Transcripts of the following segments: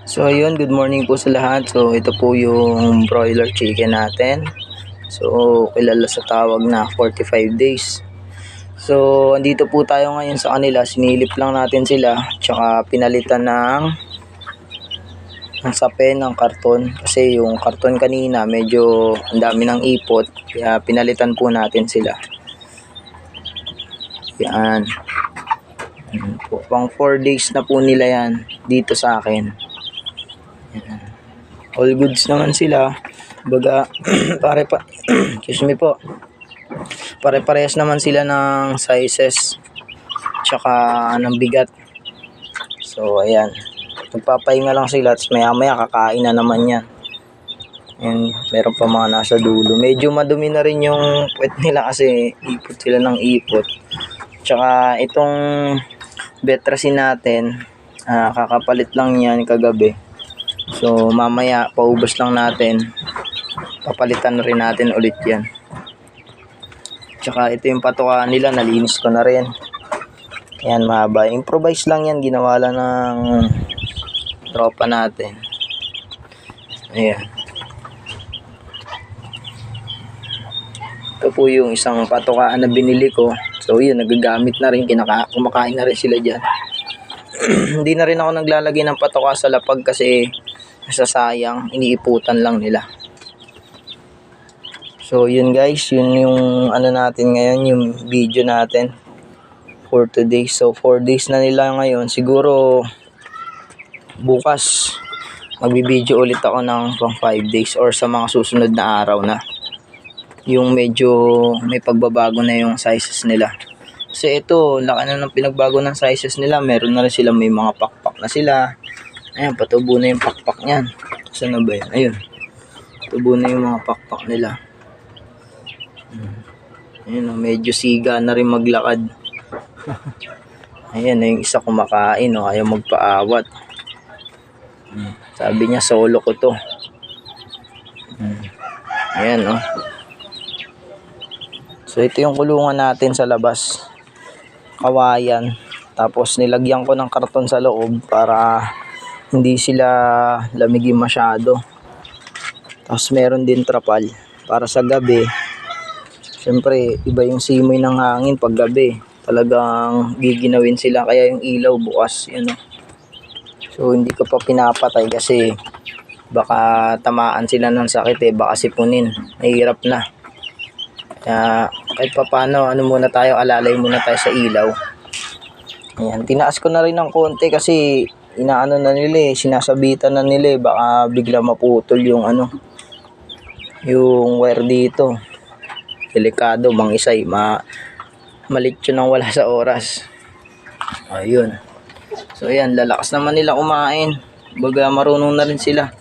So ayun, good morning po sa lahat. So ito po yung broiler chicken natin. So kilala sa tawag na 45 days. So andito po tayo ngayon sa kanila. Sinilip lang natin sila. Tsaka pinalitan ng sape ng karton. Kasi yung karton kanina medyo ang dami ng ipot. Kaya pinalitan po natin sila. Yan. Pang 4 days na po nila yan dito sa akin. Yan. All goods naman sila. Baga, excuse me po. Pare-parehas naman sila ng sizes. Tsaka ng bigat. So, ayan. Magpapahinga lang sila. Tapos maya-maya kakain na naman yan. And meron pa mga nasa dulo. Medyo madumi na rin yung puwet nila kasi ipot sila ng ipot. Tsaka itong betrasin natin, kakapalit lang yan kagabi. So mamaya paubos lang natin, papalitan na rin natin ulit yan. Tsaka ito yung patukaan nila, nalinis ko na rin. Yan, mahaba, improvise lang yan, ginawa lang ng tropa natin. Ayan, ito po yung isang patukaan na binili ko. So yun, nagagamit na rin, kumakain na rin sila dyan. Hindi na rin ako naglalagay ng patuka sa lapag kasi nasasayang, iniiputan lang nila. So yun guys, yun yung ano natin ngayon, yung video natin for today. So 4 days na nila ngayon. Siguro bukas magbibideo ulit ako ng pang 5 days or sa mga susunod na araw na. Yung medyo may pagbabago na yung sizes nila. Kasi ito, laki na ng pinagbago ng sizes nila. Meron na rin sila, may mga pakpak na sila. Ayan, patubo na yung pakpak niyan. Saan na ba yan? Ayun. Tubo na yung mga pakpak nila. Ayun, medyo siga na rin maglakad. Ayan, yung isa kumakain, ayaw magpaawat. Sabi niya, solo ko to. Ayan, So ito yung kulungan natin sa labas. Kawayan. Tapos nilagyan ko ng karton sa loob para hindi sila lamigin masyado. Tapos meron din trapal para sa gabi. Siyempre iba yung simoy ng hangin pag gabi. Talagang giginawin sila, kaya yung ilaw bukas. So hindi ko pa pinapatay kasi baka tamaan sila ng sakit baka sipunin. Mahirap na. Kaya kahit pa paano, muna tayo, alalay muna tayo sa ilaw. Ayan, tinaas ko na rin ng konti kasi inaano na nila sinasabitan na nila baka bigla maputol yung yung wire dito. Delikado, mangisay, malit yun ang wala sa oras. Ayun. So ayan, lalakas naman nila kumain. Baga marunong na rin sila.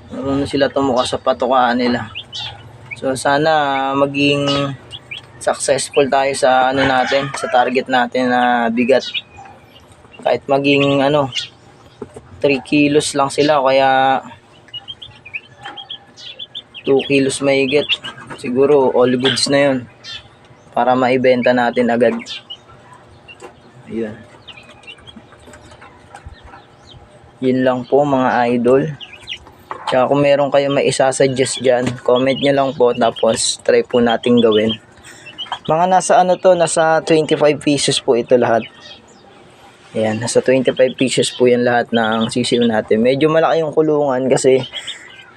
Marunong sila tumuka sa patukaan nila. So sana maging successful tayo sa natin, sa target natin na bigat. Kahit maging 3 kilos lang sila, kaya 2 kilos mahigit. Siguro all goods na yun para maibenta natin agad. Ayun. Yun lang po mga idol. Kaya kung meron kayo may isa-suggest dyan, comment nyo lang po, tapos try po natin gawin. Mga nasa nasa 25 pieces po ito lahat. Ayan, nasa 25 pieces po yan lahat ng sisiw natin. Medyo malaki yung kulungan kasi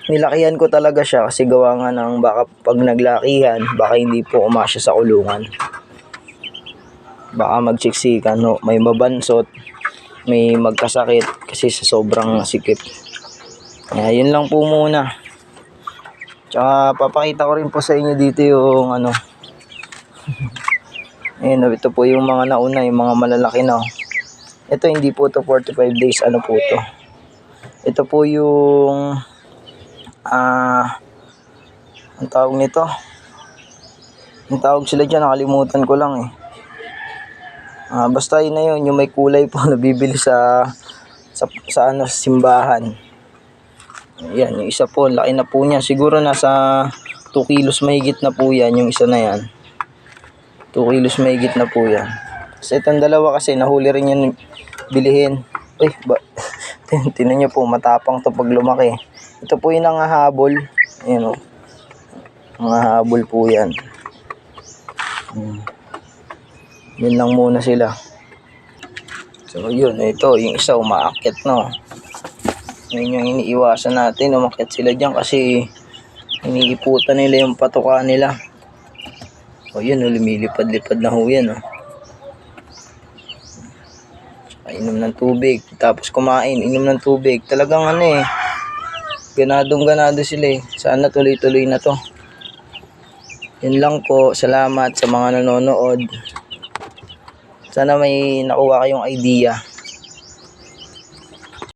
nilakihan ko talaga siya kasi gawa nga ng baka pag naglakihan, baka hindi po umasya sa kulungan. Baka magsiksikan, may mabansot, may magkasakit kasi sa sobrang sikip. Yun lang po muna. Tsaka papakita ko rin po sa inyo dito yung Ayun, ito po yung mga nauna, yung mga malalaki na. Ito hindi po to 45 days, po to. Ito po yung ang tawag nito. Ang tawag sila dyan, nakalimutan ko lang basta yun na yun, yung may kulay po nabibili sa simbahan. Ayan, yung isa po, laki na po niya. Siguro nasa 2 kilos mahigit na po yan, yung isa na yan. 2 kilos mahigit na po yan. Kasi itong dalawa kasi, nahuli rin yan bilihin. Tinan nyo po, matapang to pag lumaki. Ito po yung nangahabol. Ayan o. Nangahabol po yan. Yun lang muna sila. So yun, ito, yung isa umaakyat no. Yun yung iniiwasan natin, umakyat sila dyan kasi iniiputan nila yung patuka nila. O yun, lumilipad-lipad na ho yan o. Inom ng tubig, tapos kumain, inom ng tubig. Talagang ano eh, ganadong-ganado sila eh. Sana tuloy-tuloy na to. Yun lang po, salamat sa mga nanonood. Sana may nakuha kayong idea.